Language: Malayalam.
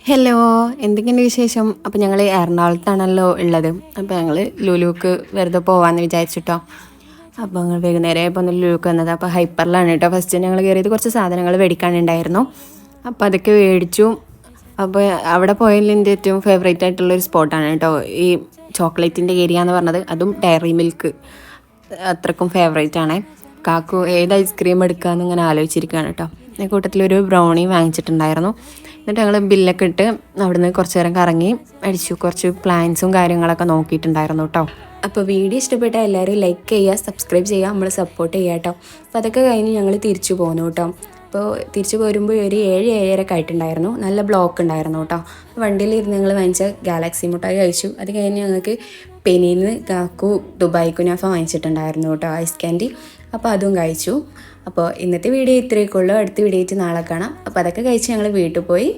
ഹലോ, എന്തൊക്കെയുണ്ട് വിശേഷം? അപ്പോൾ ഞങ്ങൾ എറണാകുളത്താണല്ലോ ഉള്ളത്. അപ്പോൾ ഞങ്ങൾ ലുലുക്ക് വെറുതെ പോകാമെന്ന് വിചാരിച്ചിട്ടോ. അപ്പോൾ ഞങ്ങൾ വൈകുന്നേരം ഇപ്പോൾ ഒന്ന് ലുലുക്ക് വന്നത്. അപ്പോൾ ഹൈപ്പറിലാണ് കേട്ടോ ഫസ്റ്റ് ഞങ്ങൾ കയറിയത്. കുറച്ച് സാധനങ്ങൾ മേടിക്കാനുണ്ടായിരുന്നു. അപ്പോൾ അതൊക്കെ മേടിച്ചു. അപ്പോൾ അവിടെ പോയതിൽ എൻ്റെ ഏറ്റവും ഫേവറേറ്റ് ആയിട്ടുള്ളൊരു സ്പോട്ടാണ് കേട്ടോ ഈ ചോക്ലേറ്റിൻ്റെ ഏരിയ എന്ന് പറഞ്ഞത്. അതും ഡയറി മിൽക്ക് അത്രക്കും ഫേവറേറ്റ് ആണ്. കാക്കു ഏത് ഐസ്ക്രീം എടുക്കാമെന്ന് ഇങ്ങനെ ആലോചിച്ചിരിക്കുകയാണ് കേട്ടോ. കൂട്ടത്തിലൊരു ബ്രൗണി വാങ്ങിച്ചിട്ടുണ്ടായിരുന്നു. എന്നിട്ട് ഞങ്ങൾ ബില്ലൊക്കെ ഇട്ട് അവിടുന്ന് കുറച്ച് നേരം കറങ്ങി അടിച്ചു. കുറച്ച് പ്ലാൻസും കാര്യങ്ങളൊക്കെ നോക്കിയിട്ടുണ്ടായിരുന്നു കേട്ടോ. അപ്പോൾ വീഡിയോ ഇഷ്ടപ്പെട്ടാൽ എല്ലാവരും ലൈക്ക് ചെയ്യുക, സബ്സ്ക്രൈബ് ചെയ്യുക, നമ്മൾ സപ്പോർട്ട് ചെയ്യുക കേട്ടോ. അപ്പോൾ അതൊക്കെ കഴിഞ്ഞ് ഞങ്ങൾ തിരിച്ചു പോന്നു കേട്ടോ. അപ്പോൾ തിരിച്ചു പോരുമ്പോൾ ഒരു 7-7:30 ആയിട്ടുണ്ടായിരുന്നു. നല്ല ബ്ലോക്ക് ഉണ്ടായിരുന്നു കേട്ടോ. വണ്ടിയിലിരുന്ന് ഞങ്ങൾ വാങ്ങിച്ച ഗാലക്സി മുട്ടായി കഴിച്ചു. അത് കഴിഞ്ഞ് ഞങ്ങൾക്ക് പെനിന്ന് കാക്കു ദുബായ് കുനാഫ വാങ്ങിച്ചിട്ടുണ്ടായിരുന്നു കേട്ടോ, ഐസ് ക്യാൻഡി. അപ്പോൾ അതും കഴിച്ചു. അപ്പോൾ ഇന്നത്തെ വീഡിയോ ഇത്രയൊക്കെ ഉള്ളൂ. അടുത്ത വീഡിയോ ആയിട്ട് നാളെ കാണാം. അപ്പോൾ അതൊക്കെ കഴിച്ച് ഞങ്ങൾ വീട്ടിൽ പോയി.